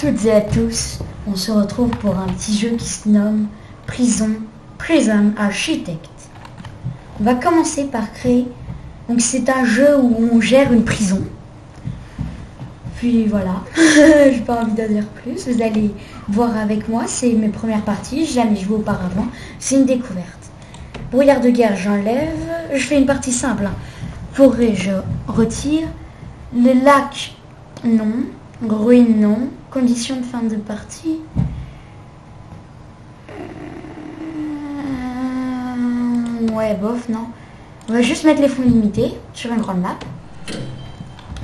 toutes et à tous, on se retrouve pour un petit jeu qui se nomme Prison Architect. On va commencer par créer, donc c'est un jeu où on gère une prison. Puis voilà, j'ai pas envie d'en dire plus, vous allez voir avec moi, c'est mes premières parties, j'ai jamais joué auparavant, c'est une découverte. Brouillard de guerre, j'enlève, je fais une partie simple. Forêt, je retire. Les lacs, non. Ruine, non. Conditions de fin de partie. Ouais, bof, non. On va juste mettre les fonds limités sur une grande map.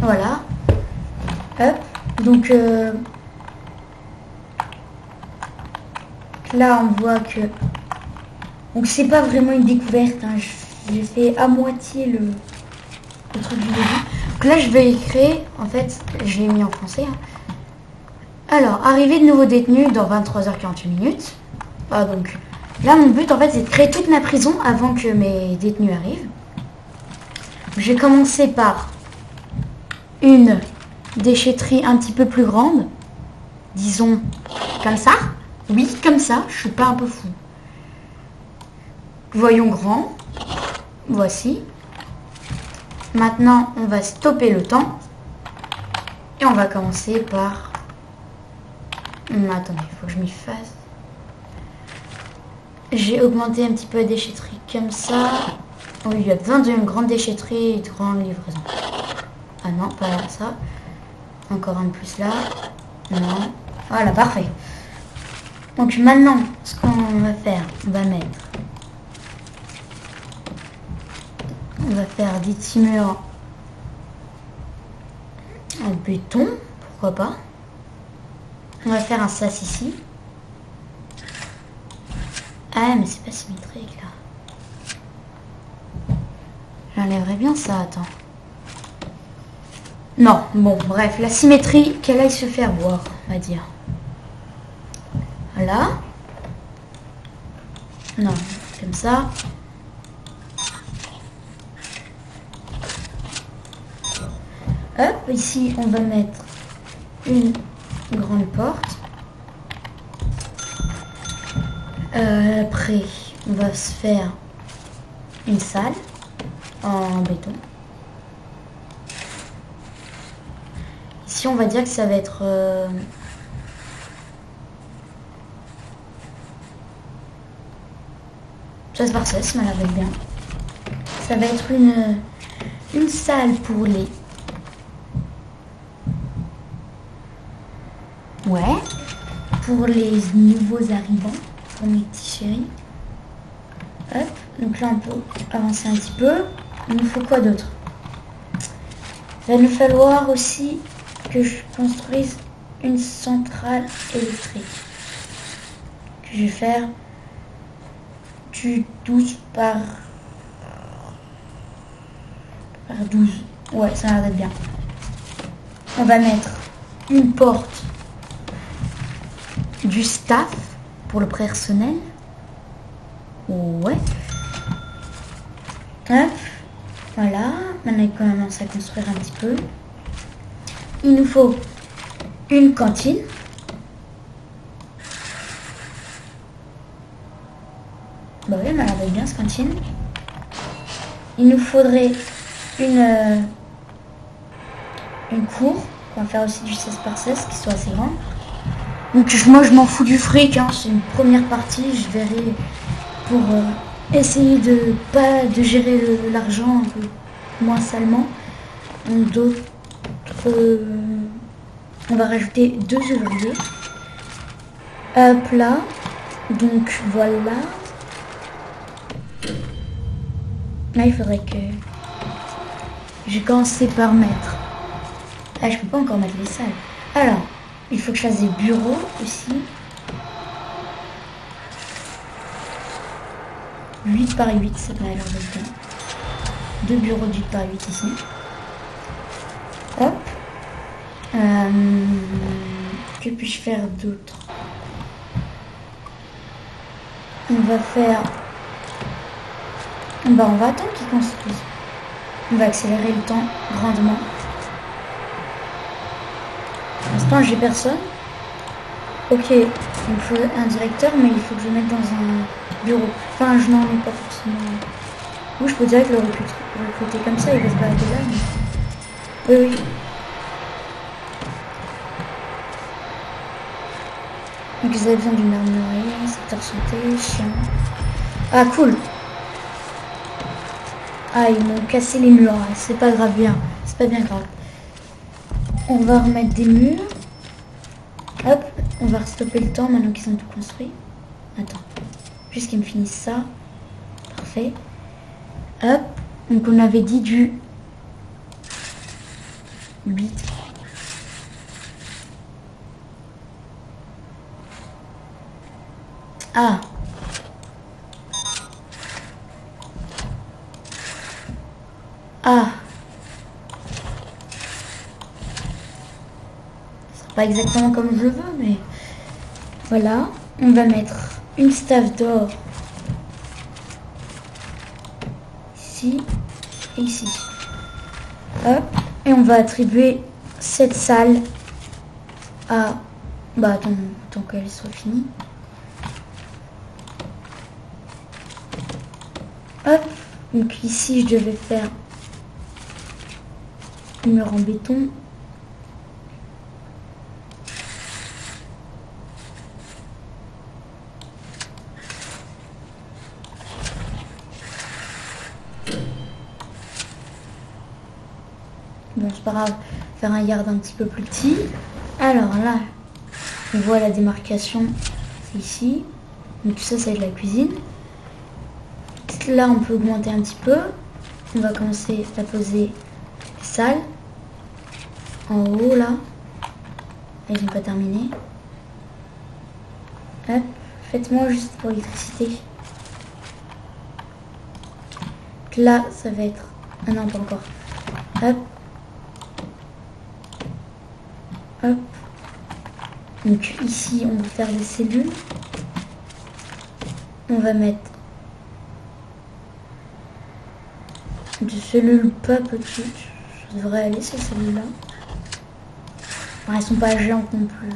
Voilà. Hop. Donc, là, on voit que... Donc, c'est pas vraiment une découverte. Hein. J'ai fait à moitié le truc du début. Donc là, je vais créer... En fait, je l'ai mis en français. Hein. Alors, arrivée de nouveaux détenus dans 23h48. Ah, donc... Là, mon but, en fait, c'est de créer toute ma prison avant que mes détenus arrivent. Je vais commencer par une déchetterie un petit peu plus grande. Disons, comme ça. Oui, comme ça. Je suis pas un peu fou. Voyons grand. Voici. Maintenant, on va stopper le temps. Et on va commencer par... Attendez, il faut que je m'y fasse. J'ai augmenté un petit peu la déchetterie comme ça. Oh, il y a besoin d'une grande déchetterie et de grande livraison. Ah non, pas ça. Encore un de plus là. Non. Voilà, parfait. Donc maintenant, ce qu'on va faire, on va faire des petits murs en béton, pourquoi pas. On va faire un sas ici. Ah mais c'est pas symétrique là. J'enlèverais bien ça, attends. Non, bon, bref, la symétrie, qu'elle aille se faire voir, on va dire. Voilà. Non, comme ça. Hop, ici, on va mettre une grande porte. Après, on va se faire une salle en béton. Ici, on va dire que ça va être... 16 par 16, ça m'a l'air d'être bien. Ça va être une salle pour les... Ouais. Pour les nouveaux arrivants. Pour mes petits chéris. Hop. Donc là, on peut avancer un petit peu. Il nous faut quoi d'autre? Il va nous falloir aussi que je construise une centrale électrique. Que je vais faire du 12 par 12. Ouais, ça a l'air d'être bien. On va mettre une porte du staff pour le personnel. Ouais. Hop. Voilà. Maintenant, il commence à construire un petit peu. Il nous faut une cantine. Bah oui, elle a l'air d'être bien, cette cantine. Il nous faudrait une cour. On va faire aussi du 16 par 16 qui soit assez grand. Donc moi je m'en fous du fric, hein. C'est une première partie, je verrai pour essayer de gérer l'argent un peu moins salement. D'autres, on va rajouter 2 ouvriers. Hop là, donc voilà. Là il faudrait que j'ai commencé par mettre. Ah, je peux pas encore mettre les salles. Alors. Il faut que je fasse des bureaux aussi. 8 par 8, ça m'a l'air d'être bien. 2 bureaux de 8 par 8 ici. Hop. Que puis-je faire d'autre? On va faire... Bah, on va attendre qu'ils construisent. On va accélérer le temps grandement. Pour l'instant, j'ai personne. Ok, il me faut un directeur, mais il faut que je le mette dans un bureau. Enfin, je n'en ai pas forcément. Oui, je peux direct le recruter comme ça, il va se balader là. Mais... Oui, oui. Donc ils avaient besoin d'une armurerie, secteur santé, chien. Ah, cool. Ah, ils m'ont cassé les murs. C'est pas grave, bien. C'est pas bien grave. On va remettre des murs. Hop, on va stopper le temps maintenant qu'ils ont tout construit. Attends, juste qu'ils me finissent ça. Parfait. Hop, donc on avait dit du 8. Ah. Ah. C'est pas exactement comme je veux, mais voilà. On va mettre une stave d'or ici et ici. Hop. Et on va attribuer cette salle à... Bah attends, tant qu'elle soit finie. Hop. Donc ici je devais faire un mur en béton. Bon, c'est pas grave, faire un yard un petit peu plus petit. Alors là, on voit la démarcation, c'est ici. Donc tout ça, c'est de la cuisine. Là, on peut augmenter un petit peu. On va commencer à poser les salles. En haut, là. Ils n'ont pas terminé. Hop, faites-moi juste pour l'électricité. Là, ça va être... Ah non, pas encore. Hop. Hop. Donc ici, on va faire des cellules. On va mettre des cellules pas petites. Ça devrait aller, ces cellules-là. Enfin, elles sont pas géantes non plus.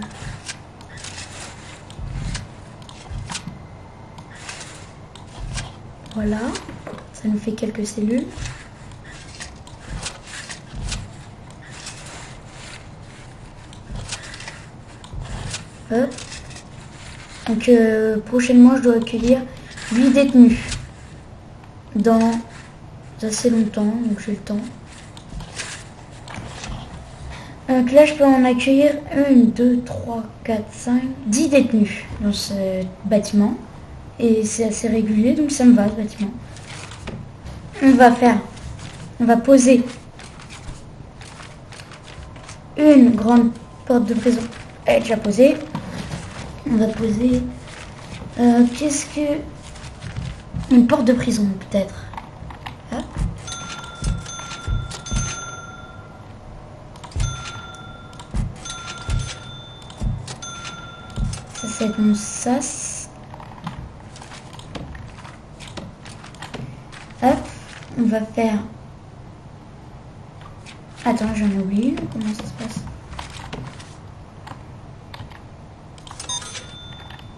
Voilà. Ça nous fait quelques cellules. Hop. Donc prochainement je dois accueillir 8 détenus dans assez longtemps, donc j'ai le temps. Donc là je peux en accueillir 1, 2, 3, 4, 5, 10 détenus dans ce bâtiment. Et c'est assez régulier, donc ça me va ce bâtiment. On va poser une grande porte de prison. Elle est déjà posée. On va poser... qu'est-ce que... Une porte de prison, peut-être. Hop. Ça, c'est mon sas. Hop. On va faire... Attends, j'en ai oublié. Comment ça se passe?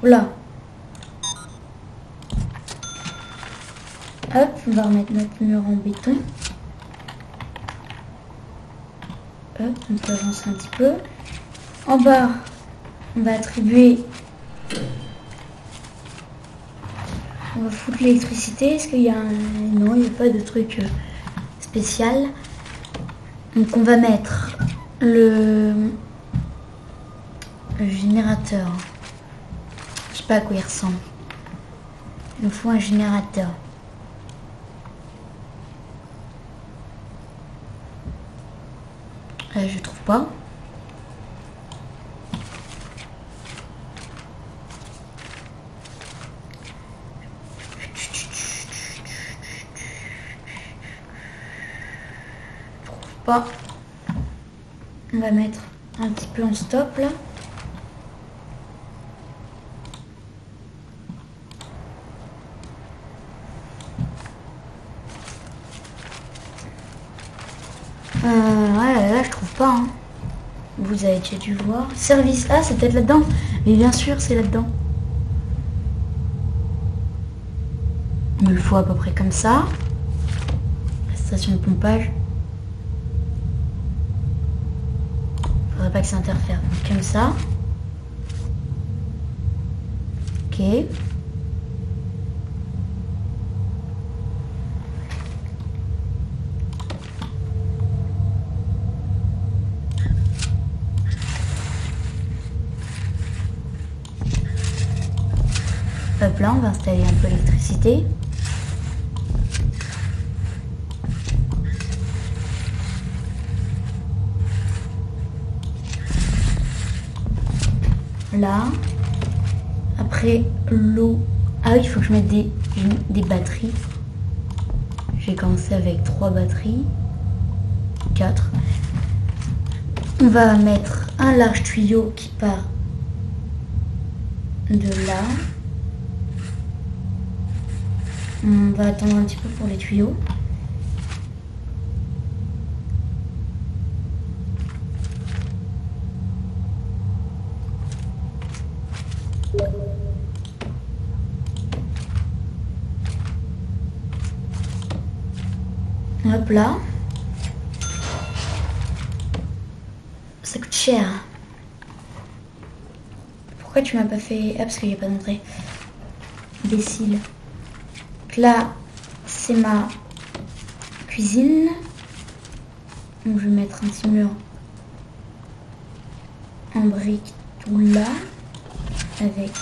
Oula. Hop, on va remettre notre mur en béton. Hop, on peut avancer un petit peu. En bas, on va attribuer... On va foutre l'électricité. Est-ce qu'il y a un... Non, il n'y a pas de truc spécial. Donc on va mettre le générateur. Je sais pas à quoi il ressemble. Il nous faut un générateur. Je trouve pas. Pas. On va mettre un petit peu en stop là. Ouais, là je trouve pas. Hein. Vous vous avez déjà dû voir. Service, ah c'est peut-être là-dedans. Mais bien sûr c'est là-dedans. Il me le faut à peu près comme ça. La station de pompage. Faudrait pas que ça interfère. Donc, comme ça. Ok. Hop là, on va installer un peu l'électricité. Là. Après l'eau. Ah oui, il faut que je mette des batteries. J'ai commencé avec 3 batteries. 4. On va mettre un large tuyau qui part de là. On va attendre un petit peu pour les tuyaux. Hop là. Ça coûte cher. Pourquoi tu m'as pas fait... Ah, parce qu'il n'y a pas d'entrée. Imbécile. Donc là, c'est ma cuisine. Donc je vais mettre un petit mur en brique tout là. Avec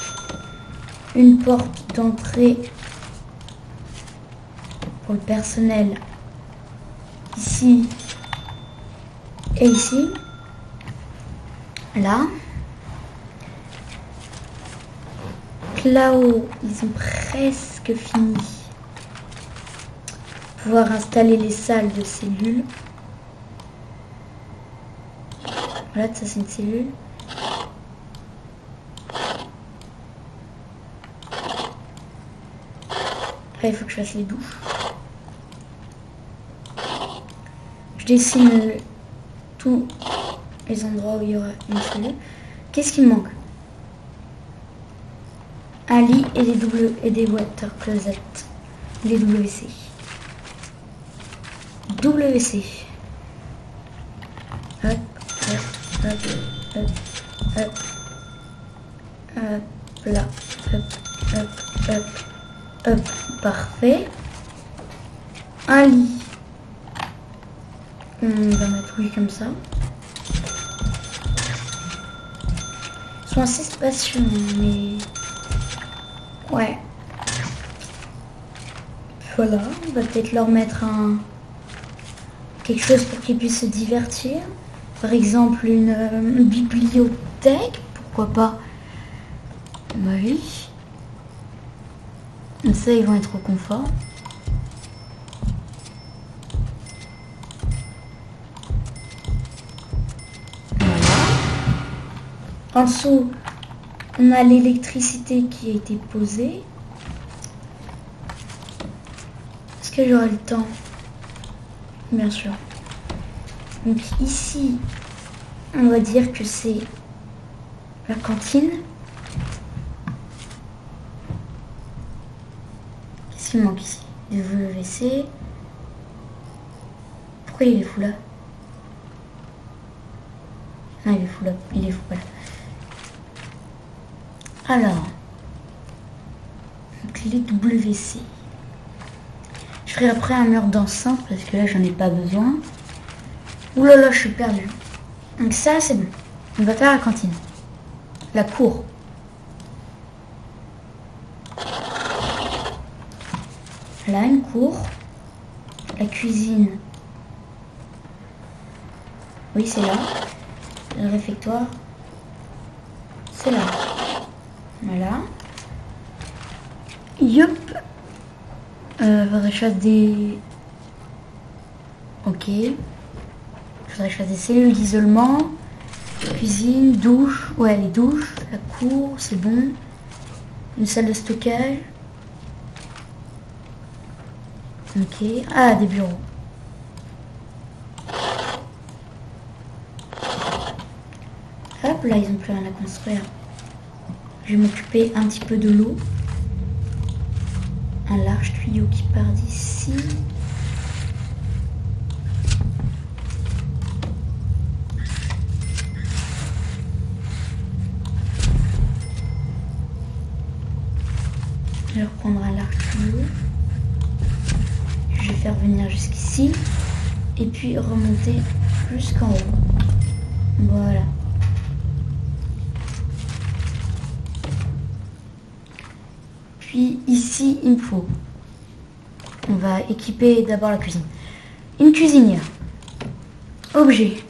une porte d'entrée pour le personnel ici et ici. Là. Là-haut, ils ont presque fini. Pouvoir installer les salles de cellules. Voilà, ça c'est une cellule. Après, il faut que je fasse les douches. Je dessine tous les endroits où il y aura une cellule. Qu'est-ce qui me manque? Un lit et des water closets. Les WC. WC. Hop, hop, hop, hop, hop. Hop, là. Hop, hop, hop, hop. Parfait. Un lit. On va mettre oui comme ça. Ils sont assez spacieux, mais... Ouais. Voilà, on va peut-être leur mettre quelque chose pour qu'ils puissent se divertir. Par exemple, une bibliothèque, pourquoi pas. Bah oui. Comme ça, ils vont être au confort. En dessous, on a l'électricité qui a été posée. Est-ce que j'aurai le temps? Bien sûr. Donc ici, on va dire que c'est la cantine. Qu'est-ce qu'il manque ici? Les WC. Pourquoi il est fou là? Ah, il est fou là. Il est fou là. Alors, donc les WC. Je ferai après un mur d'enceinte parce que là j'en ai pas besoin. Ouh là là, je suis perdue. Donc ça c'est bon. On va faire la cantine. La cour. Là une cour. La cuisine. Oui c'est là. Le réfectoire. C'est là. Voilà. Yup. Faudrait que je fasse des... Ok. Faudrait que je fasse des cellules d'isolement. Cuisine, douche. Ouais, les douches. La cour, c'est bon. Une salle de stockage. Ok. Ah, des bureaux. Hop là, ils ont plus rien à construire. Je vais m'occuper un petit peu de l'eau. Un large tuyau qui part d'ici. Je vais reprendre un large tuyau. Je vais faire venir jusqu'ici. Et puis remonter jusqu'en haut. Voilà. Puis ici, il me faut. On va équiper d'abord la cuisine. Une cuisinière. Objet.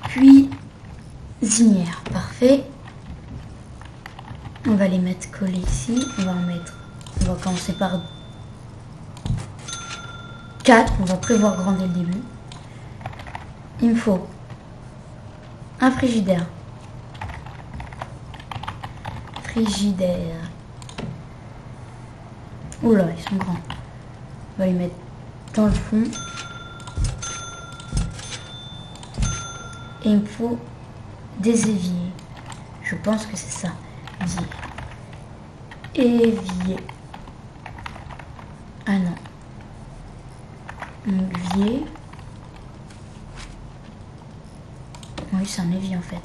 Puis, cuisinière. Parfait. On va les mettre collés ici. On va commencer par 4. On va prévoir grand dès le début. Il me faut un frigidaire. Oula, ils sont grands. On va les mettre dans le fond. Et il me faut des éviers. Je pense que c'est ça. Évier. Ah non. Évier. Oui, c'est un évier en fait.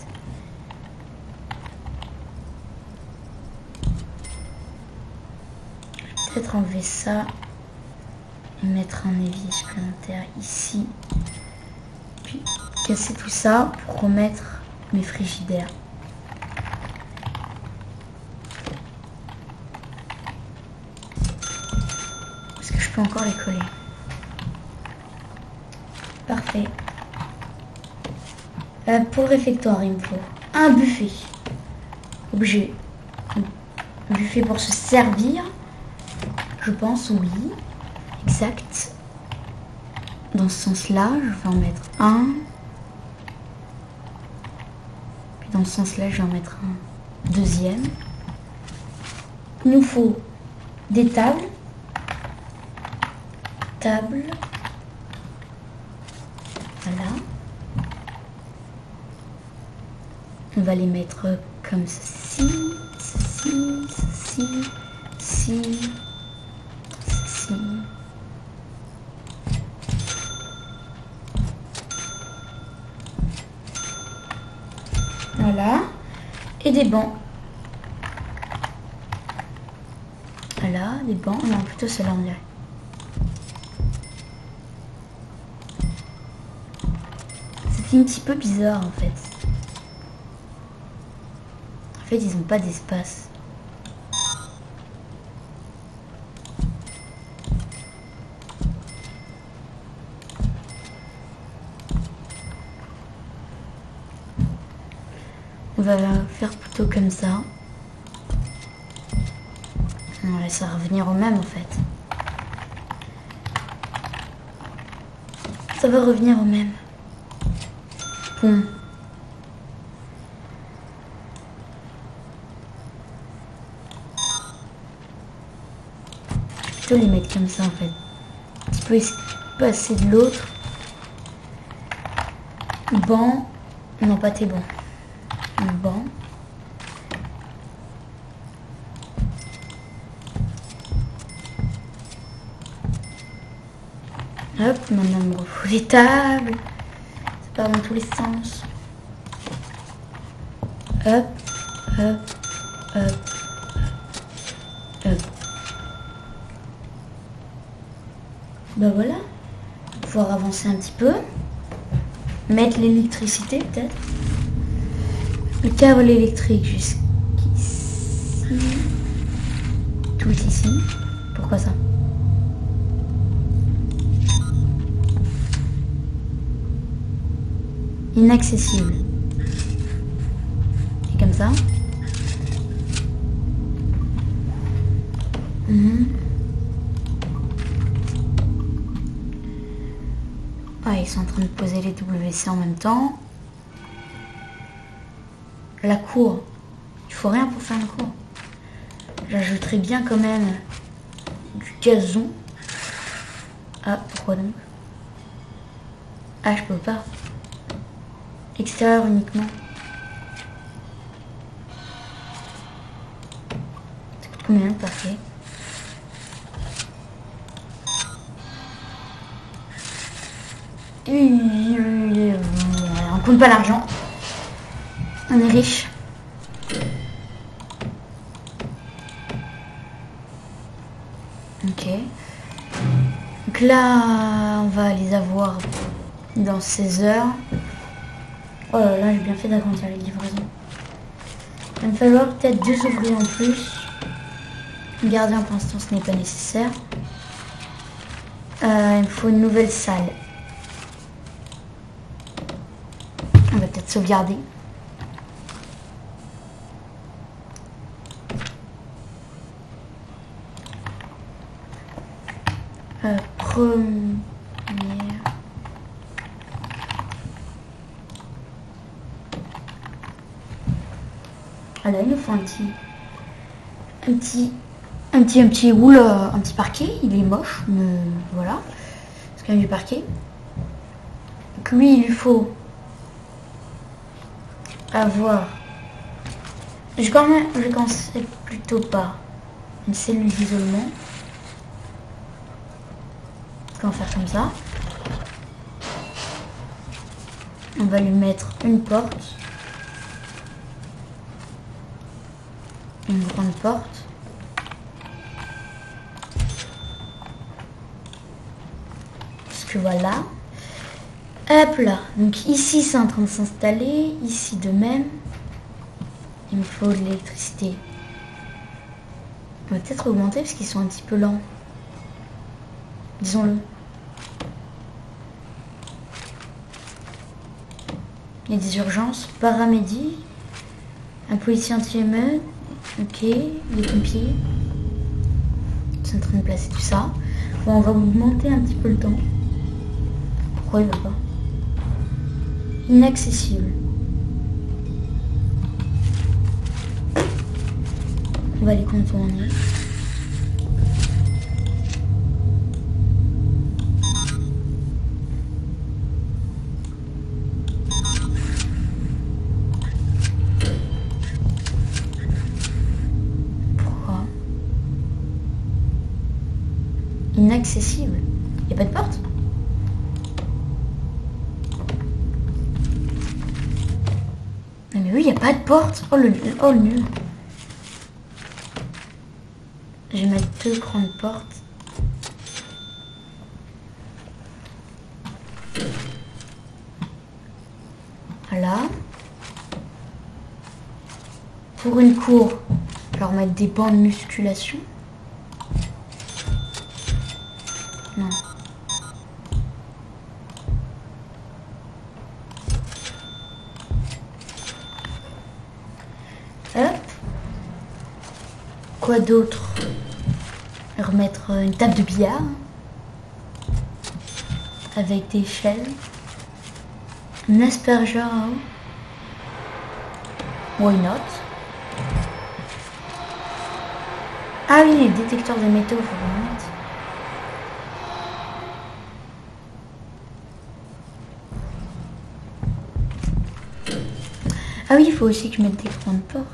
Peut-être enlever ça et mettre un évier supplémentaire ici. Puis casser tout ça pour remettre mes frigidaires. Est-ce que je peux encore les coller? Parfait. Pour le réfectoire, il me faut un buffet. Objet. Un buffet pour se servir. Je pense, oui. Exact. Dans ce sens-là, je vais en mettre un. Puis dans ce sens-là, je vais en mettre un deuxième. Il nous faut des tables. Tables. Voilà. On va les mettre comme ceci, ceci, ceci, ceci. Voilà. Et des bancs. Voilà, des bancs. Non, plutôt celle-là, on dirait. C'est un petit peu bizarre, en fait. En fait, ils n'ont pas d'espace. On va faire plutôt comme ça. On va laisser revenir au même en fait. Ça va revenir au même. Bon. Je vais plutôt les mettre comme ça en fait. Un petit peu espacer de l'autre. Banc. Non, pas tes bancs. Un banc. Hop, maintenant il me faut des tables. C'est pas dans tous les sens. Hop, hop, hop, hop. Ben voilà. Pouvoir avancer un petit peu. Mettre l'électricité peut-être. Le câble électrique jusqu'ici. Tout ici. Pourquoi ça? Inaccessible. Et comme ça. Ah, ils sont en train de poser les WC en même temps. La cour. Il faut rien pour faire la cour. J'ajouterais bien quand même du gazon. Ah, pourquoi donc? Ah, je peux pas. Extérieur uniquement. Ça coûte combien le parquet? On compte pas l'argent. On est riche. Ok. Donc là, on va les avoir dans 16 heures. Oh là là, j'ai bien fait d'agrandir les livraisons. Il va me falloir peut-être 2 ouvriers en plus. Le gardien, pour l'instant, ce n'est pas nécessaire. Il me faut une nouvelle salle. On va peut-être sauvegarder. Première. Ah là, il nous faut un petit parquet. Il est moche, mais voilà. C'est quand même du parquet. Donc lui, il lui faut avoir. Je commencerai plutôt par une cellule d'isolement. On va faire comme ça. On va lui mettre une porte. Une grande porte. Parce que voilà. Hop là. Donc ici c'est en train de s'installer. Ici de même. Il me faut de l'électricité. On va peut-être augmenter parce qu'ils sont un petit peu lents. Disons-le. Il y a des urgences. Paramédic. Un policier anti-émeute. Ok. Les pompiers. Ils sont en train de placer tout ça. Bon, on va augmenter un petit peu le temps. Pourquoi il ne va pas? Inaccessible. On va les contourner. Pourquoi? Inaccessible. Il n'y a pas de porte? Mais oui, il n'y a pas de porte. Oh le nul. Je vais mettre 2 grandes portes. Voilà. Pour une cour, je vais leur mettre des bancs de musculation. Non. Hop. Quoi d'autre? Remettre une table de billard avec des échelles, un aspergeur à eau. Why not? Ah oui, les détecteurs de métaux, faut en mettre. Ah oui, il faut aussi que je mette des grandes portes.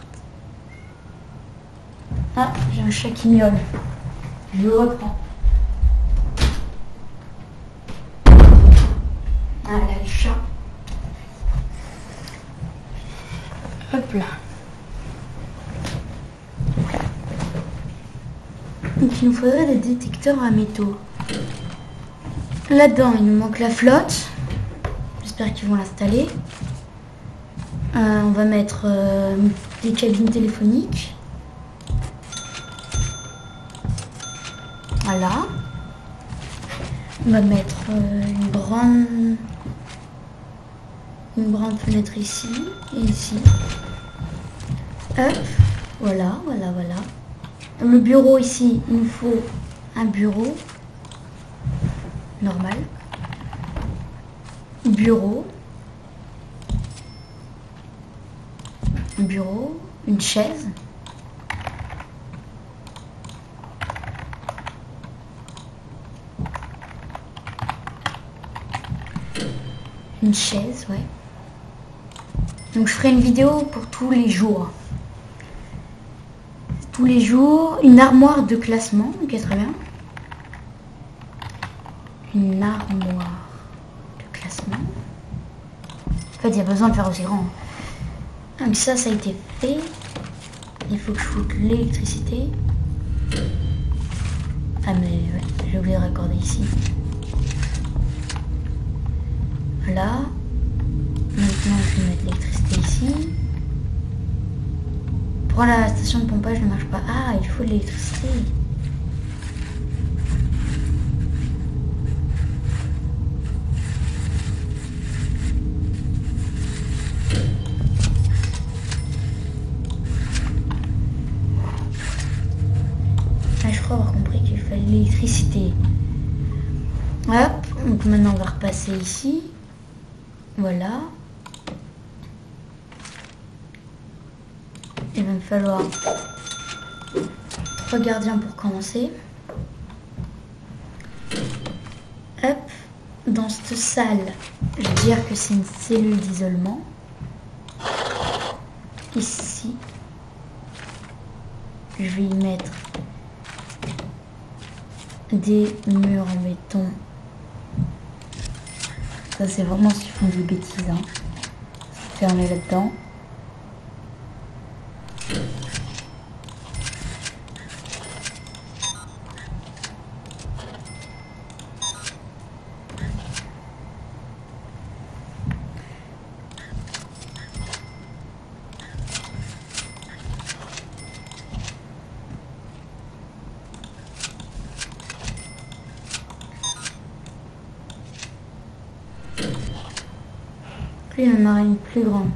Ah, j'ai un chat qui miaule. Je le reprends. Ah là, le chat. Hop là. Donc il nous faudrait des détecteurs à métaux. Là-dedans, il nous manque la flotte. J'espère qu'ils vont l'installer. On va mettre des cabines téléphoniques. Voilà. On va mettre une grande fenêtre ici et ici. Hop. Voilà. Le bureau ici, il nous faut un bureau normal. Un bureau, une chaise. Une chaise, ouais. Donc je ferai une vidéo pour tous les jours. Tous les jours, une armoire de classement, ok, très bien. Une armoire de classement. En fait, il y a besoin de faire aussi grand. Donc ça a été fait. Il faut que je foute l'électricité. Ah mais ouais, j'ai oublié de raccorder ici. Voilà. Maintenant, je vais mettre l'électricité ici. Pour la station de pompage ne marche pas. Ah, il faut de l'électricité. Ah, je crois avoir compris qu'il fallait de l'électricité. Hop, donc maintenant on va repasser ici. Voilà. Il va me falloir 3 gardiens pour commencer. Hop, dans cette salle, je vais dire que c'est une cellule d'isolement. Ici, je vais y mettre des murs en béton. Ça c'est vraiment s'ils font des bêtises, hein. Fermé là-dedans. Puis il y en aura une plus grande.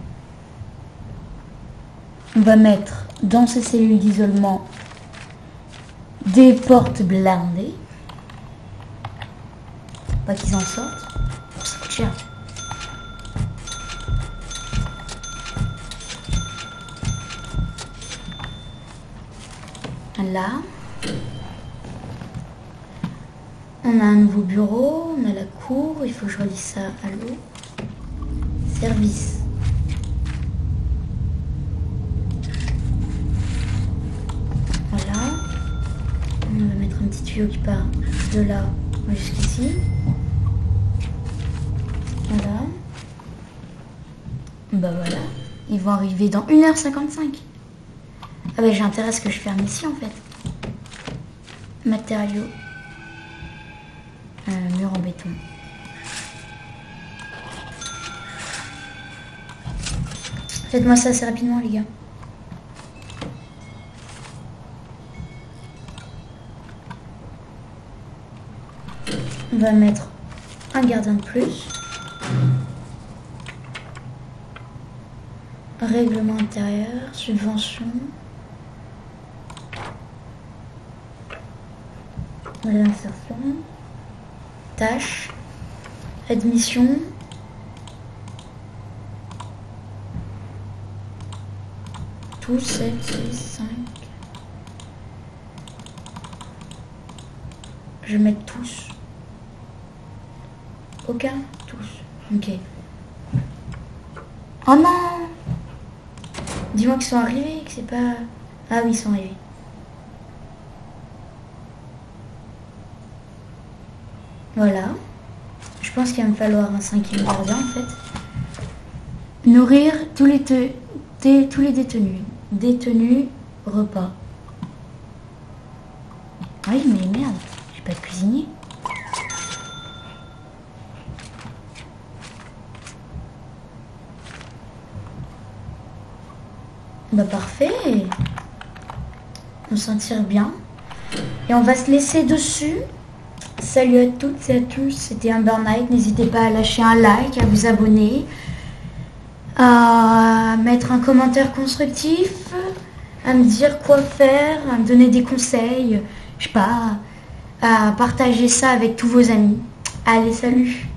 On va mettre dans ces cellules d'isolement des portes blindées. Pas qu'ils en sortent. Oh, ça coûte cher. Là. On a un nouveau bureau, on a la cour, il faut que je relie ça à l'eau. Service. Voilà. On va mettre un petit tuyau qui part de là jusqu'ici. Voilà. Bah voilà. Ils vont arriver dans 1h55. Ah bah j'ai intérêt à ce que je ferme ici en fait. Matériaux. Mur en béton. Faites-moi ça assez rapidement les gars. On va mettre un gardien de plus. Règlement intérieur, subvention. L'insertion. Tâche. Admission. Tous 7, 6, 5. Je vais mettre tous. Aucun? Tous. Ok. Oh non! Dis-moi qu'ils sont arrivés, que c'est pas... Ah oui, ils sont arrivés. Voilà. Je pense qu'il va me falloir un 5e gardien en fait. Nourrir tous les détenus. Détenus, repas. Ah oui, mais merde, j'ai pas de cuisinier. Bah parfait. On s'en tire bien. Et on va se laisser dessus. Salut à toutes et à tous, c'était Amber Knight. N'hésitez pas à lâcher un like, à vous abonner, à mettre un commentaire constructif, à me dire quoi faire, à me donner des conseils, je sais pas, à partager ça avec tous vos amis. Allez, salut!